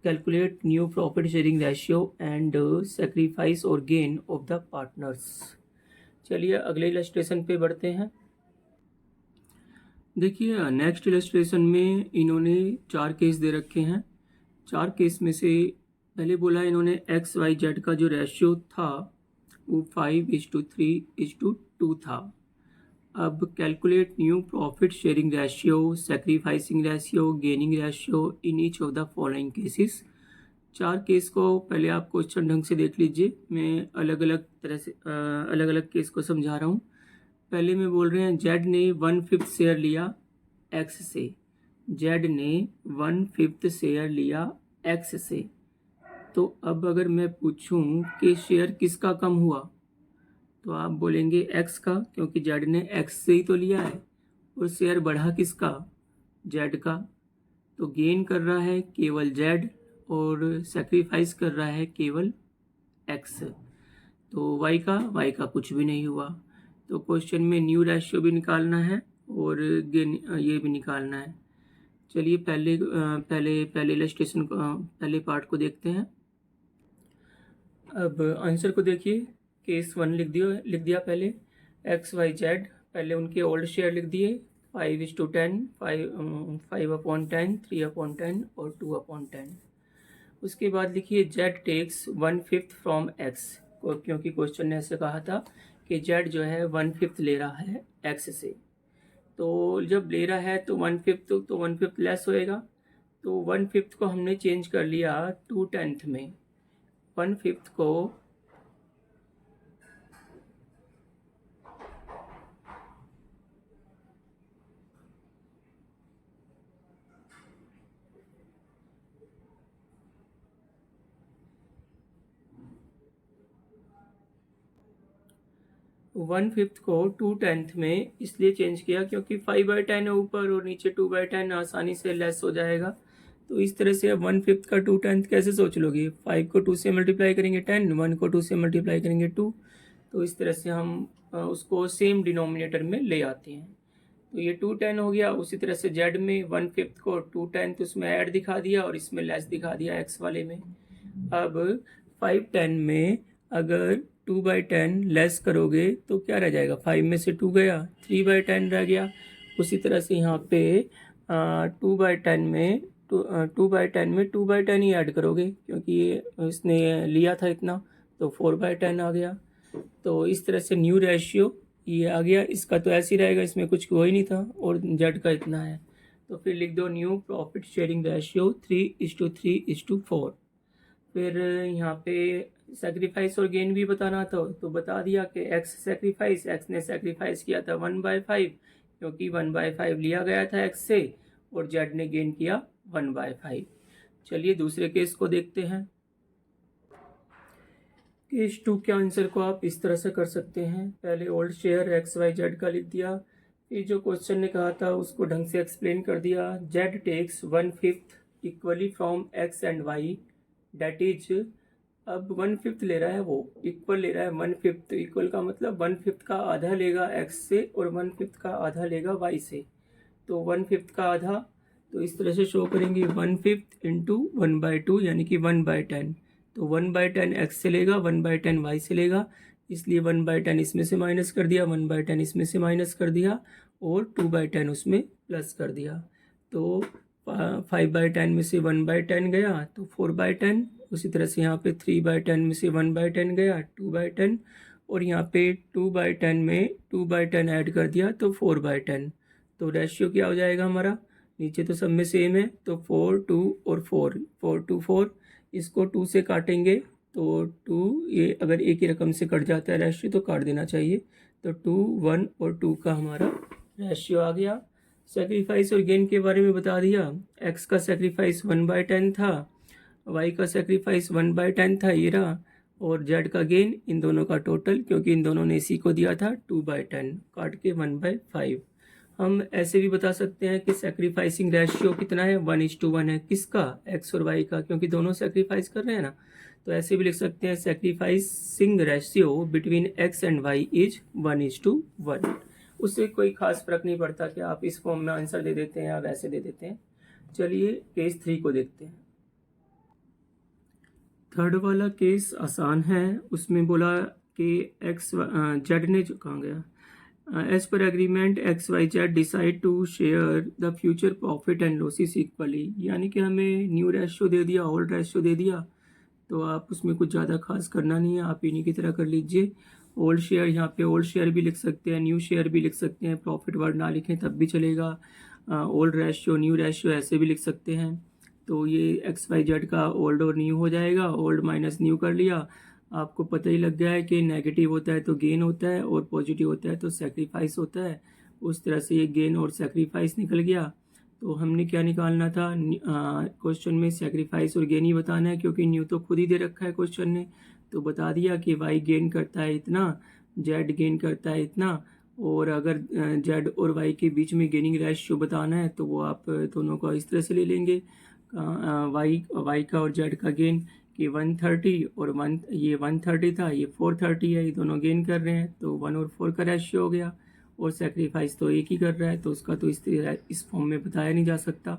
Speaker 1: calculate new profit sharing ratio and sacrifice और गेन ऑफ द पार्टनर्स। चलिए अगले इलस्ट्रेशन पे बढ़ते हैं। देखिए नेक्स्ट इलस्ट्रेशन में इन्होंने 4 केस दे रखे हैं। 4 केस में से पहले बोला इन्होंने XYZ का जो रेशियो था वो 5:3:2 था। अब calculate new profit sharing ratio, sacrificing ratio, gaining ratio in each of the following cases. 4 case को पहले आप क्वेश्चन ढंग से देख लीजिए, मैं अलग अलग तरह से अलग अलग केस को समझा रहा हूँ। पहले में बोल रहे हैं जेड ने 1/5 शेयर लिया एक्स से, जेड ने 1/5 शेयर लिया एक्स से। तो अब अगर मैं पूछूं कि शेयर किसका कम हुआ, तो आप बोलेंगे एक्स का, क्योंकि जेड ने एक्स से ही तो लिया है। और शेयर बढ़ा किसका? जेड का। तो गेन कर रहा है केवल जेड और सेक्रीफाइस कर रहा है केवल एक्स। तो वाई का कुछ भी नहीं हुआ। तो क्वेश्चन में न्यू रेशियो भी निकालना है और गेन ये भी निकालना है। चलिए पहले इलस्ट्रेशन को, पहले पार्ट को देखते हैं। अब आंसर को देखिए, केस 1 लिख दिया पहले। XYZ पहले उनके ओल्ड शेयर लिख दिए 5:10, 5/10, 3/10 और 2/10। उसके बाद लिखिए जेड टेक्स 1/5 फ्रॉम एक्स, क्योंकि क्वेश्चन ने ऐसे कहा था कि जेड जो है 1/5 ले रहा है एक्स से। तो जब ले रहा है तो 1/5 तो 1/5 लेस होएगा। तो 1/5 को हमने चेंज कर लिया 2/10 में। 1/5 को 1/5 को 2/10 में इसलिए चेंज किया क्योंकि 5/10 है ऊपर और नीचे 2/10 आसानी से लेस हो जाएगा। तो इस तरह से अब 1/5 का 2/10 कैसे सोच लोगे? 5 को 2 से मल्टीप्लाई करेंगे 10, 1 को 2 से मल्टीप्लाई करेंगे 2। तो इस तरह से हम उसको सेम डिनोमिनेटर में ले आते हैं। तो ये 2/10 हो गया। उसी तरह से जेड में 1/5 को 2/10 उसमें ऐड दिखा दिया और इसमें लेस दिखा दिया एक्स वाले में। अब 5/10 में अगर 2/10 लेस करोगे तो क्या रह जाएगा, 5 में से 2 गया, 3/10 रह गया। उसी तरह से यहाँ पे 2/10 में 2/10 ही ऐड करोगे, क्योंकि ये इसने लिया था इतना, तो 4/10 आ गया। तो इस तरह से न्यू रेशियो ये आ गया। इसका तो ऐसे ही रहेगा, इसमें कुछ कोई नहीं था, और जेड का इतना है, तो फिर लिख दो न्यू प्रॉफिट शेयरिंग रेशियो 3:3:4। फिर यहाँ पे सेक्रीफाइस और गेन भी बताना था, तो बता दिया कि एक्स ने सेक्रीफाइस किया था 1/5, क्योंकि 1/5 लिया गया था एक्स से, और जेड ने गेन किया 1/5। चलिए दूसरे केस को देखते हैं। केस 2 के आंसर को आप इस तरह से कर सकते हैं। पहले old share X Y Z का लिख दिया, फिर जो क्वेश्चन ने कहा था उसको ढंग से एक्सप्लेन कर दिया। Z takes 1/5 equally from X and Y, that is, अब 1/5 ले रहा है, वो इक्वल ले रहा है 1/5। इक्वल का मतलब 1/5 का आधा लेगा एक्स से और 1/5 का आधा लेगा वाई से। तो 1/5 का आधा तो इस तरह से शो करेंगे 1/5 इंटू 1/2 यानी कि 1/10। तो 1/10 एक्स से लेगा, 1/10 वाई से लेगा, इसलिए 1/10 इसमें से माइनस कर दिया, 1/10 इसमें से माइनस कर दिया, और 2/10 उसमें प्लस कर दिया। तो 5/10 में से 1/10 गया तो 4/10। उसी तरह से यहाँ पे 3/10 में से 1/10 गया 2/10, और यहाँ पे 2/10 में 2/10 ऐड कर दिया तो 4/10। तो रेशियो क्या हो जाएगा हमारा, नीचे तो सब में सेम है, तो 4, 2 और 4, 4, 2, 4, इसको 2 से काटेंगे तो 2, ये अगर एक ही रकम से कट जाता है रेशियो तो काट देना चाहिए। तो 2, 1 और 2 का हमारा रेशियो आ गया। सेक्रीफाइस और गेन के बारे में बता दिया। एक्स का सेक्रीफाइस 1/10 था, वाई का सेक्रीफाइस 1/10 था ये रहा, और जेड का गेन, इन दोनों का टोटल, क्योंकि इन दोनों ने इसी को दिया था 2/10 काट के 1/5। हम ऐसे भी बता सकते हैं कि सेक्रीफाइसिंग रेशियो कितना है, 1:1 है। किसका, एक्स और वाई का, क्योंकि दोनों सेक्रीफाइस कर रहे हैं ना। तो ऐसे भी लिख सकते हैं sacrificing ratio between X and Y is 1:1। उससे कोई खास फर्क नहीं पड़ता कि आप इस फॉर्म में आंसर दे देते हैं या वैसे दे देते हैं। चलिए केस 3 को देखते हैं। थर्ड वाला केस आसान है। उसमें बोला कि एक्स जेड ने, जो कहाँ गया, as per agreement X Y Z decide to share the future profit and losses equally, यानी कि हमें न्यू रेशियो दे दिया, ओल्ड रेशियो दे दिया, तो आप उसमें कुछ ज़्यादा खास करना नहीं है, आप इन्हीं की तरह कर लीजिए। ओल्ड शेयर, यहाँ पे ओल्ड शेयर भी लिख सकते हैं, न्यू शेयर भी लिख सकते हैं, प्रॉफिट वर्ड ना लिखें तब भी चलेगा। ओल्ड रेशियो न्यू रेशियो ऐसे भी लिख सकते हैं। तो ये एक्स वाई जेड का ओल्ड और न्यू हो जाएगा, ओल्ड माइनस न्यू कर लिया। आपको पता ही लग गया है कि नेगेटिव होता है तो गेन होता है, और पॉजिटिव होता है तो सेक्रीफाइस होता है। उस तरह से ये गेन और सेक्रीफाइस निकल गया। तो हमने क्या निकालना था, क्वेश्चन में सेक्रीफाइस और गेन ही बताना है, क्योंकि न्यू तो खुद ही दे रखा है क्वेश्चन ने। तो बता दिया कि वाई गेन करता है इतना, जेड गेन करता है इतना, और अगर जेड और वाई के बीच में गेनिंग रेशियो बताना है तो वो आप दोनों को इस तरह से ले लेंगे, वाई का और जेड का गेन कि 130 और 1, ये 130 था, ये 430 है, ये दोनों गेन कर रहे हैं, तो 1 और 4 का रेशियो हो गया। और सेक्रीफाइस तो एक ही कर रहा है, तो उसका तो इस फॉर्म में बताया नहीं जा सकता।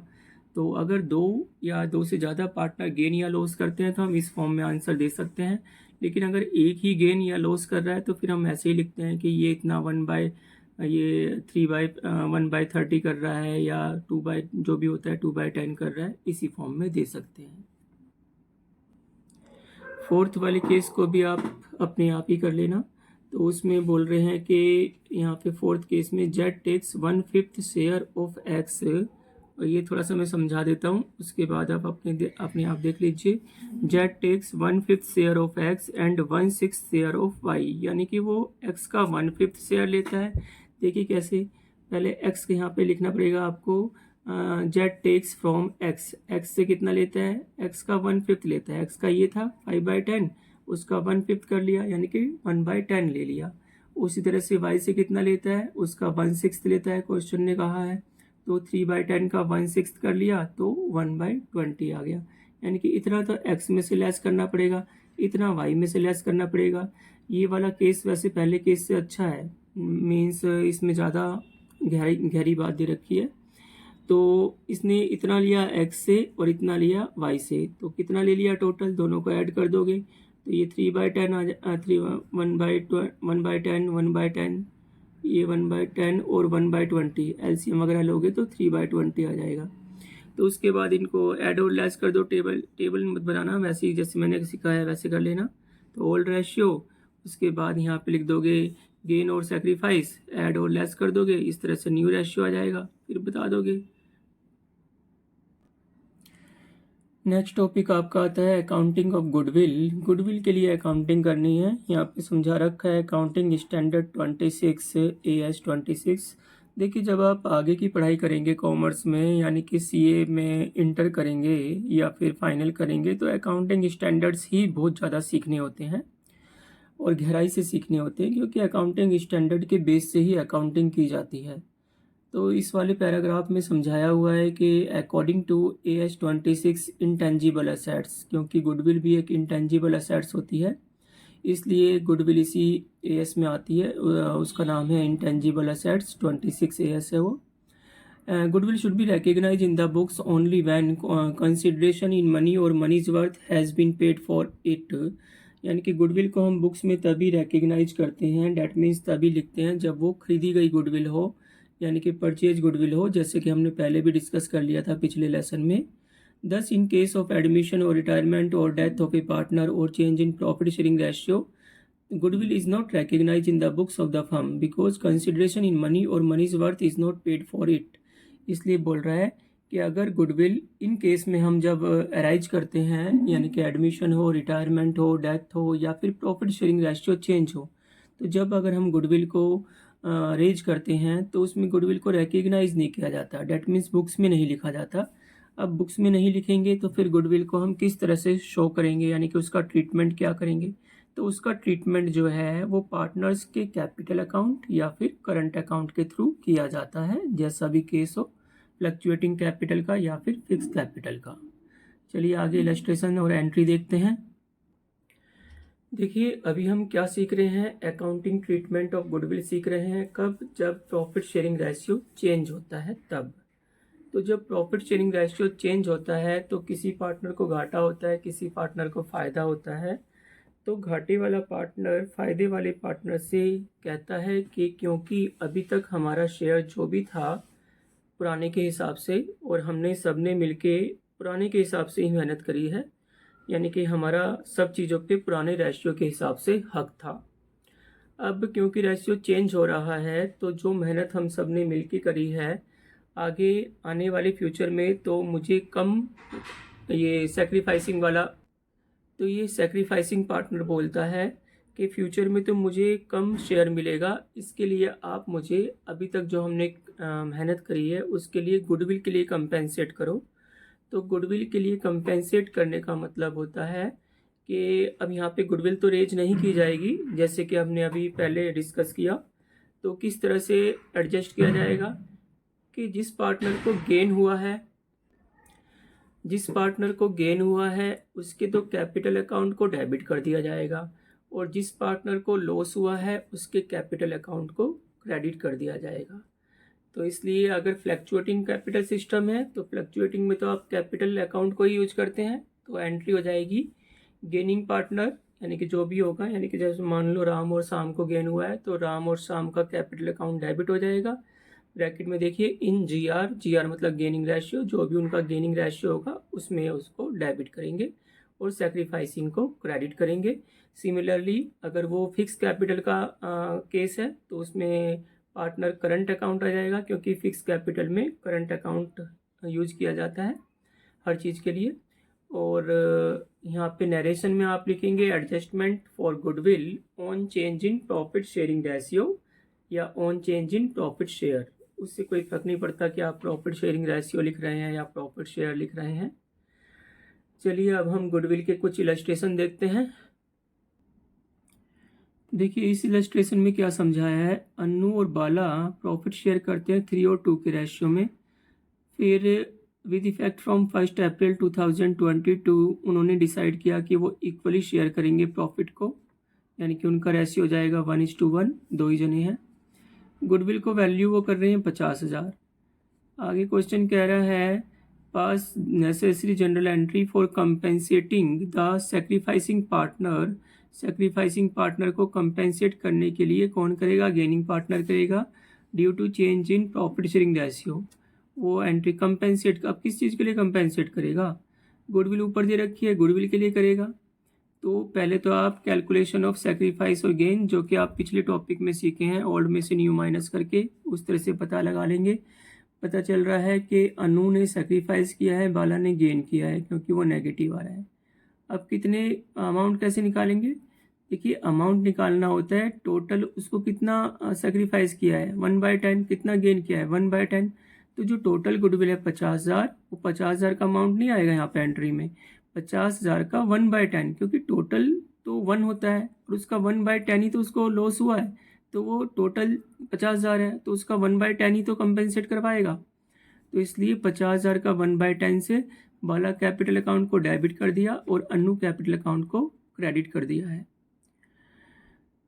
Speaker 1: तो अगर दो या दो से ज़्यादा पार्टनर गेन या लॉस करते हैं तो हम इस फॉर्म में आंसर दे सकते हैं। लेकिन अगर एक ही गेन या लॉस कर रहा है तो फिर हम ऐसे ही लिखते हैं कि ये इतना 1/30 कर रहा है, या 2 जो भी होता है 2/10 कर रहा है, इसी फॉर्म में दे सकते हैं। फोर्थ वाले केस को भी आप अपने आप ही कर लेना। तो उसमें बोल रहे हैं कि यहाँ पे फोर्थ केस में Z takes 1/5 share of X, और ये थोड़ा सा मैं समझा देता हूँ, उसके बाद आप अपने आप देख लीजिए। Z takes 1/5 share of X and 1/6 share of Y, यानी कि वो एक्स का 1/5 शेयर लेता है। देखिए कैसे, पहले एक्स के यहाँ पे लिखना पड़ेगा आपको। Z takes from X, X से कितना लेता है, एक्स का 1/5 लेता है। एक्स का ये था 5/10, उसका 1/5 कर लिया, यानी कि 1/10 ले लिया। उसी तरह से वाई से कितना लेता है, उसका 1/6 लेता है, क्वेश्चन ने कहा है, तो 3/10 का 1/6 कर लिया तो 1/20 आ गया। यानी कि इतना तो एक्स में से लेस करना पड़ेगा, इतना वाई में से लेस करना पड़ेगा। ये वाला केस वैसे पहले केस से अच्छा है, मीन्स इसमें ज़्यादा गहरी बात दे रखी है। तो इसने इतना लिया एक्स से और इतना लिया वाई से, तो कितना ले लिया टोटल, दोनों को ऐड कर दोगे तो ये 3/10 आ जा 1/10 1/10, ये 1/10 और 1/20 एलसीएम वगैरह लोगे तो 3/20 आ जाएगा। तो उसके बाद इनको ऐड और लेस कर दो। टेबल मत बनाना, वैसे ही जैसे मैंने सिखाया है वैसे कर लेना। तो ओल्ड रेशियो, उसके बाद यहाँ पे लिख दोगे गेन और सेक्रीफाइस, ऐड और लेस कर दोगे, इस तरह से न्यू रेशियो आ जाएगा, फिर बता दोगे। नेक्स्ट टॉपिक आपका आता है अकाउंटिंग ऑफ गुडविल। गुडविल के लिए अकाउंटिंग करनी है। यहाँ पे समझा रखा है अकाउंटिंग स्टैंडर्ड 26 AS 26। देखिए, जब आप आगे की पढ़ाई करेंगे कॉमर्स में, यानी कि सीए में इंटर करेंगे या फिर फाइनल करेंगे, तो अकाउंटिंग स्टैंडर्ड्स ही बहुत ज़्यादा सीखने होते हैं और गहराई से सीखने होते हैं, क्योंकि अकाउंटिंग स्टैंडर्ड के बेस से ही अकाउंटिंग की जाती है। तो इस वाले पैराग्राफ में समझाया हुआ है कि according to AS 26 intangible assets, क्योंकि गुडविल भी एक इंटेंजिबल असेट्स होती है, इसलिए गुडविल इसी AS में आती है। उसका नाम है इंटेंजिबल असेट्स, 26 AS है वो। Goodwill should be recognise in the books only when consideration in money और money's worth has been paid for it. यानी कि गुडविल को हम बुक्स में तभी रिकग्नाइज करते हैं, डैट मीन्स तभी लिखते हैं जब वो खरीदी गई गुडविल हो, यानी कि परचेज गुडविल हो, जैसे कि हमने पहले भी डिस्कस कर लिया था पिछले लेसन में। Thus, in case of admission or retirement or death of a partner or change in profit sharing ratio, goodwill is not recognized in the books of the firm because consideration in money or money's worth is not paid for it। इसलिए बोल रहा है कि अगर गुडविल इन केस में हम जब अराइज करते हैं, यानी कि एडमिशन हो, रिटायरमेंट हो, डेथ हो या फिर प्रॉफिट शेयरिंग रेशियो चेंज हो, तो जब अगर हम गुडविल को रेज करते हैं तो उसमें गुडविल को रिकग्नाइज नहीं किया जाता, डेट मीन्स बुक्स में नहीं लिखा जाता। अब बुक्स में नहीं लिखेंगे तो फिर गुडविल को हम किस तरह से शो करेंगे, यानी कि उसका ट्रीटमेंट क्या करेंगे? तो उसका ट्रीटमेंट जो है वो पार्टनर्स के कैपिटल अकाउंट या फिर करंट अकाउंट के थ्रू किया जाता है, जैसा भी केस हो, फ्लक्चुएटिंग कैपिटल का या फिर फिक्स कैपिटल का। चलिए आगे इलस्ट्रेशन और एंट्री देखते हैं। देखिए, अभी हम क्या सीख रहे हैं, अकाउंटिंग ट्रीटमेंट ऑफ गुडविल सीख रहे हैं। कब? जब प्रॉफिट शेयरिंग रेशियो चेंज होता है तब। तो जब प्रॉफिट शेयरिंग रेशियो चेंज होता है तो किसी पार्टनर को घाटा होता है, किसी पार्टनर को फ़ायदा होता है। तो घाटे वाला पार्टनर फ़ायदे वाले पार्टनर से कहता है कि क्योंकि अभी तक हमारा शेयर जो भी था पुराने के हिसाब से, और हमने सबने मिलके पुराने के हिसाब से ही मेहनत करी है, यानी कि हमारा सब चीज़ों पे पुराने रेशियो के हिसाब से हक था। अब क्योंकि रेशियो चेंज हो रहा है तो जो मेहनत हम सब ने मिलके करी है, आगे आने वाले फ्यूचर में तो मुझे कम ये सेक्रीफाइसिंग वाला, तो ये सेक्रीफाइसिंग पार्टनर बोलता है कि फ्यूचर में तो मुझे कम शेयर मिलेगा, इसके लिए आप मुझे अभी तक जो हमने मेहनत करी है उसके लिए गुडविल के लिए कंपेंसेट करो। तो गुडविल के लिए कंपेंसेट करने का मतलब होता है कि अब यहाँ पे गुडविल तो रेज नहीं की जाएगी, जैसे कि हमने अभी पहले डिस्कस किया। तो किस तरह से एडजस्ट किया जाएगा कि जिस पार्टनर को गेन हुआ है उसके तो कैपिटल अकाउंट को डेबिट कर दिया जाएगा, और जिस पार्टनर को लॉस हुआ है उसके कैपिटल अकाउंट को क्रेडिट कर दिया जाएगा। तो इसलिए अगर फ्लक्चुएटिंग कैपिटल सिस्टम है तो फ्लक्चुएटिंग में तो आप कैपिटल अकाउंट को ही यूज करते हैं, तो एंट्री हो जाएगी गेनिंग पार्टनर, यानी कि जो भी होगा, यानी कि जैसे मान लो राम और शाम को गेन हुआ है तो राम और शाम का कैपिटल अकाउंट डेबिट हो जाएगा। ब्रैकेट में देखिए इन जीआर मतलब गेनिंग रेशियो, जो भी उनका गेनिंग रेशियो होगा उसमें उसको डेबिट करेंगे और सेक्रीफाइसिंग को क्रेडिट करेंगे। सिमिलरली अगर वो फिक्स कैपिटल का केस है तो उसमें पार्टनर करंट अकाउंट आ जाएगा, क्योंकि फिक्स कैपिटल में करंट अकाउंट यूज किया जाता है हर चीज़ के लिए। और यहाँ पे नरेशन में आप लिखेंगे adjustment for goodwill on change in profit sharing ratio या on change in profit share. उससे कोई फर्क नहीं पड़ता कि आप प्रॉफिट शेयरिंग रेशियो लिख रहे हैं या प्रॉफिट शेयर लिख रहे हैं। चलिए अब हम गुडविल के कुछ इलस्ट्रेशन देखते हैं। देखिए इस इलस्ट्रेशन में क्या समझाया है, अन्नू और बाला प्रॉफिट शेयर करते हैं 3 और 2 के रेशियो में। फिर विद इफेक्ट फ्रॉम 1 अप्रैल 2022 उन्होंने डिसाइड किया कि वो इक्वली शेयर करेंगे प्रॉफिट को, यानी कि उनका रेशियो हो जाएगा 1:1, दो ही जने हैं। गुडविल को वैल्यू वो कर रहे हैं 50,000। आगे क्वेश्चन कह रहा है pass necessary journal entry for compensating the sacrificing partner. Sacrificing partner को कंपेंसेट करने के लिए कौन करेगा? गेनिंग पार्टनर करेगा, due to change in profit sharing ratio. वो एंट्री कंपेंसेट, अब किस चीज़ के लिए कंपेंसेट करेगा? गुडविल ऊपर दे रखी है, गुडविल के लिए करेगा। तो पहले तो आप कैलकुलेशन ऑफ सेक्रीफाइस और गेन, जो कि आप पिछले टॉपिक में सीखे हैं, ओल्ड में से न्यू माइनस करके उस तरह से पता लगा लेंगे। पता चल रहा है कि अनु ने सेक्रीफाइस किया है, बाला ने गेन किया है, क्योंकि वो नेगेटिव आ रहा है। अब कितने अमाउंट कैसे निकालेंगे? देखिए, अमाउंट निकालना होता है टोटल, उसको कितना सेक्रीफाइस किया है 1/10, कितना गेन किया है 1/10। तो जो टोटल गुडविल है 50,000, वो 50,000 का अमाउंट नहीं आएगा यहाँ पे एंट्री में, 50,000 का 1/10, क्योंकि टोटल तो 1 होता है और उसका 1/10 ही तो उसको लॉस हुआ है। तो वो टोटल 50,000 है, तो उसका 1/10 ही तो कंपेंसेट करवाएगा। तो इसलिए 50,000 का 1/10 से बाला कैपिटल अकाउंट को डेबिट कर दिया और अन्नू कैपिटल अकाउंट को क्रेडिट कर दिया है।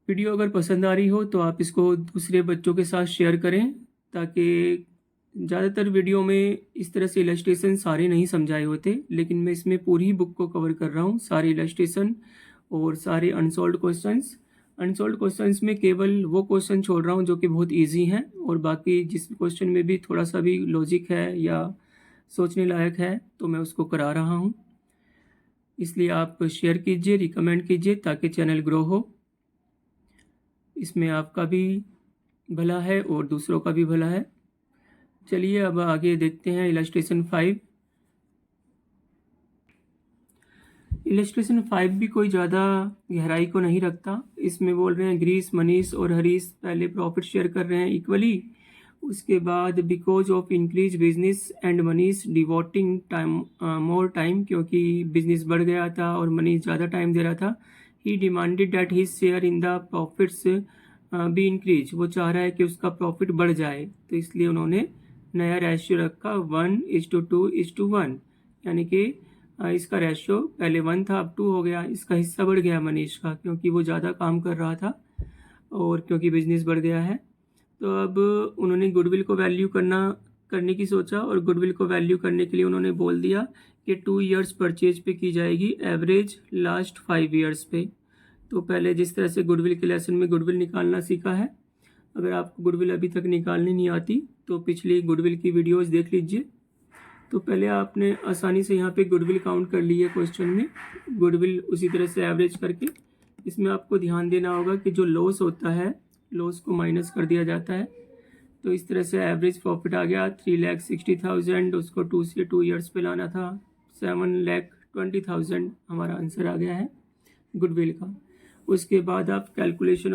Speaker 1: वीडियो अगर पसंद आ रही हो तो आप इसको दूसरे बच्चों के साथ शेयर करें, ताकि ज़्यादातर वीडियो में इस तरह से इलस्ट्रेशन सारे नहीं समझाए होते, लेकिन मैं इसमें पूरी बुक को कवर कर रहा हूँ, सारे इलस्ट्रेशन और सारे अनसॉल्व्ड क्वेश्चंस। अनसॉल्व्ड क्वेश्चंस में केवल वो क्वेश्चन छोड़ रहा हूँ जो कि बहुत इजी हैं, और बाकी जिस क्वेश्चन में भी थोड़ा सा भी लॉजिक है या सोचने लायक है तो मैं उसको करा रहा हूँ। इसलिए आप शेयर कीजिए, रिकमेंड कीजिए, ताकि चैनल ग्रो हो। इसमें आपका भी भला है और दूसरों का भी भला है। चलिए अब आगे देखते हैं इलस्ट्रेशन 5। इलस्ट्रेशन 5 भी कोई ज़्यादा गहराई को नहीं रखता। इसमें बोल रहे हैं ग्रीस, मनीष और हरीश पहले प्रॉफिट शेयर कर रहे हैं इक्वली। उसके बाद because of increase business and Manish devoting time more time, क्योंकि बिजनेस बढ़ गया था और मनीष ज़्यादा टाइम दे रहा था। He demanded that his share in the profits be increase, वो चाह रहा है कि उसका प्रॉफिट बढ़ जाए, तो इसलिए उन्होंने नया रेशियो रखा 1:2:1, यानी कि इसका रेशियो पहले 1 था, अब 2 हो गया। इसका हिस्सा बढ़ गया मनीष का, क्योंकि वो ज़्यादा काम कर रहा था और क्योंकि बिजनेस बढ़ गया है। तो अब उन्होंने गुडविल को वैल्यू करने की सोचा, और गुडविल को वैल्यू करने के लिए उन्होंने बोल दिया कि 2 ईयर्स परचेज पे की जाएगी, एवरेज लास्ट 5 ईयर्स पे। तो पहले जिस तरह से गुडविल के लेसन में गुडविल निकालना सीखा है, अगर आपको गुडविल अभी तक निकालनी नहीं आती तो पिछली गुडविल की वीडियोस देख लीजिए। तो पहले आपने आसानी से यहाँ पे गुडविल काउंट कर ली है क्वेश्चन में, गुडविल उसी तरह से एवरेज करके। इसमें आपको ध्यान देना होगा कि जो लॉस होता है, लॉस को माइनस कर दिया जाता है। तो इस तरह से एवरेज प्रॉफिट आ गया 3,60,000, उसको 2 से 2 ईयर्स पे लाना था, 7,20,000 हमारा आंसर आ गया है गुडविल का। उसके बाद आप कैलकुलेशन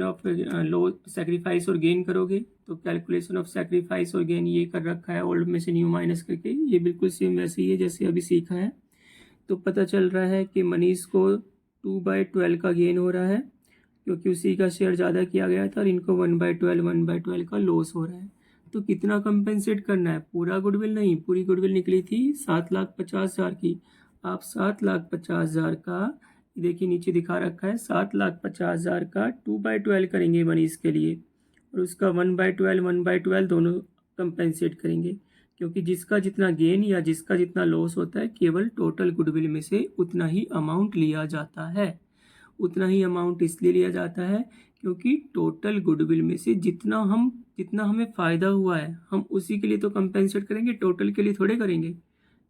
Speaker 1: ऑफ लो सेक्रीफाइस और गेन करोगे। तो कैलकुलेशन ऑफ सेक्रीफाइस और गेन ये कर रखा है ओल्ड में से न्यू माइनस करके, ये बिल्कुल सेम वैसे ही है जैसे अभी सीखा है। तो पता चल रहा है कि मनीष को 2/12 का गेन हो रहा है, क्योंकि उसी का शेयर ज़्यादा किया गया था, और इनको 1/12 का लॉस हो रहा है। तो कितना कंपेंसेट करना है? पूरा गुडविल नहीं, पूरी गुडविल निकली थी 7,50,000 की। आप 7,50,000 का, देखिए नीचे दिखा रखा है, 7,50,000 का 2/12 करेंगे मनीष के लिए, और उसका 1/12 दोनों कंपेंसेट करेंगे, क्योंकि जिसका जितना गेन या जिसका जितना लॉस होता है, केवल टोटल गुडविल में से उतना ही अमाउंट लिया जाता है। उतना ही अमाउंट इसलिए लिया जाता है क्योंकि टोटल गुडविल में से जितना हमें फ़ायदा हुआ है, हम उसी के लिए तो कंपेंसेट करेंगे, टोटल के लिए थोड़े करेंगे।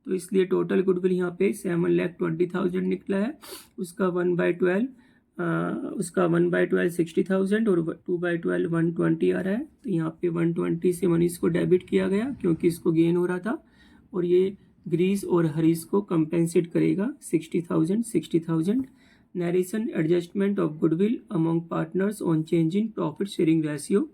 Speaker 1: तो इसलिए टोटल गुडविल यहाँ पे 7,20,000 निकला है। उसका 1/12 60,000 और 2/12 120 आ रहा है। तो यहाँ पे 120 से मनीष को डेबिट किया गया, क्योंकि इसको गेन हो रहा था, और ये ग्रीस और हरीश को कंपेंसेट करेगा 60,000। Narration adjustment of goodwill among partners on change in profit sharing ratio.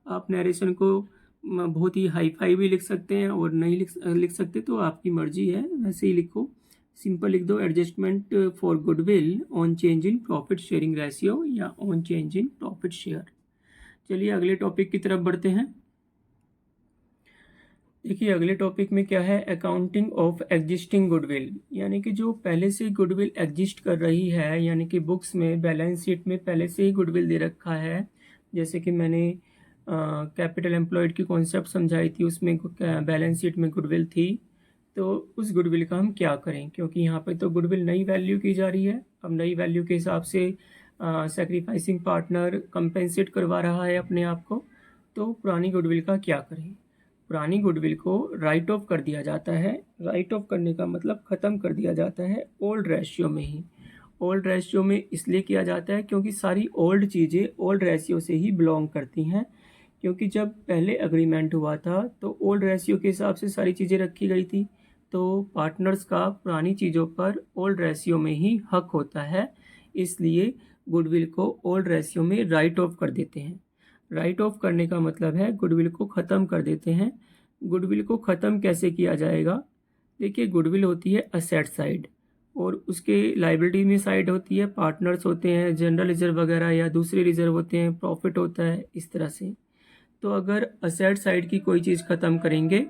Speaker 1: आप नरेशन को बहुत ही हाई फाई भी लिख सकते हैं और नहीं लिख सकते, तो आपकी मर्जी है, वैसे ही लिखो, सिंपल लिख दो, adjustment for goodwill on change in profit sharing ratio या on change in profit share. चलिए अगले टॉपिक की तरफ बढ़ते हैं। देखिए अगले टॉपिक में क्या है, अकाउंटिंग ऑफ एग्जिस्टिंग गुडविल, यानी कि जो पहले से गुडविल एग्जिस्ट कर रही है, यानी कि बुक्स में बैलेंस शीट में पहले से ही गुडविल दे रखा है। जैसे कि मैंने कैपिटल एम्प्लॉयड की कॉन्सेप्ट समझाई थी, उसमें बैलेंस शीट में गुडविल थी। तो उस गुडविल का हम क्या करें, क्योंकि यहाँ पे तो गुडविल नई वैल्यू की जा रही है। अब नई वैल्यू के हिसाब से सेक्रीफाइसिंग पार्टनर कंपेंसेट करवा रहा है अपने आप को। तो पुरानी गुडविल का क्या करें? पुरानी गुडविल को राइट ऑफ कर दिया जाता है। राइट ऑफ करने का मतलब ख़त्म कर दिया जाता है ओल्ड रेशियो में ही। ओल्ड रेशियो में इसलिए किया जाता है क्योंकि सारी ओल्ड चीज़ें ओल्ड रेशियो से ही बिलोंग करती हैं। क्योंकि जब पहले एग्रीमेंट हुआ था तो ओल्ड रेशियो के हिसाब से सारी चीज़ें रखी गई थी। तो पार्टनर्स का पुरानी चीज़ों पर ओल्ड रेशियो में ही हक होता है। इसलिए गुडविल को ओल्ड रेशियो में राइट ऑफ कर देते हैं। राइट ऑफ करने का मतलब है गुडविल को ख़त्म कर देते हैं। गुडविल को ख़त्म कैसे किया जाएगा? देखिए, गुडविल होती है असेट साइड और उसके लाइबिलिटी में साइड होती है, पार्टनर्स होते हैं, जनरल रिजर्व वगैरह या दूसरे रिजर्व होते हैं, प्रॉफिट होता है, इस तरह से। तो अगर असेट साइड की कोई चीज़ ख़त्म करेंगे,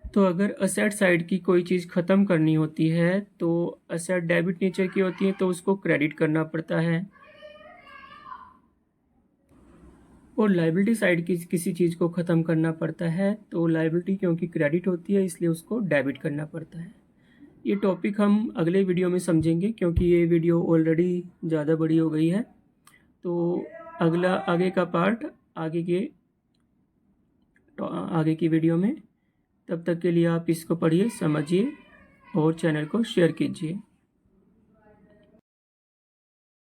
Speaker 1: तो अगर असेट साइड की कोई चीज़ ख़त्म करनी होती है तो असेट डेबिट नेचर की होती है तो उसको क्रेडिट करना पड़ता है। और लाइबिलिटी साइड की किसी चीज़ को ख़त्म करना पड़ता है तो लाइबिलिटी क्योंकि क्रेडिट होती है इसलिए उसको डेबिट करना पड़ता है। ये टॉपिक हम अगले वीडियो में समझेंगे क्योंकि ये वीडियो ऑलरेडी ज़्यादा बड़ी हो गई है। तो आगे का पार्ट आगे की वीडियो में। तब तक के लिए आप इसको पढ़िए, समझिए और चैनल को शेयर कीजिए।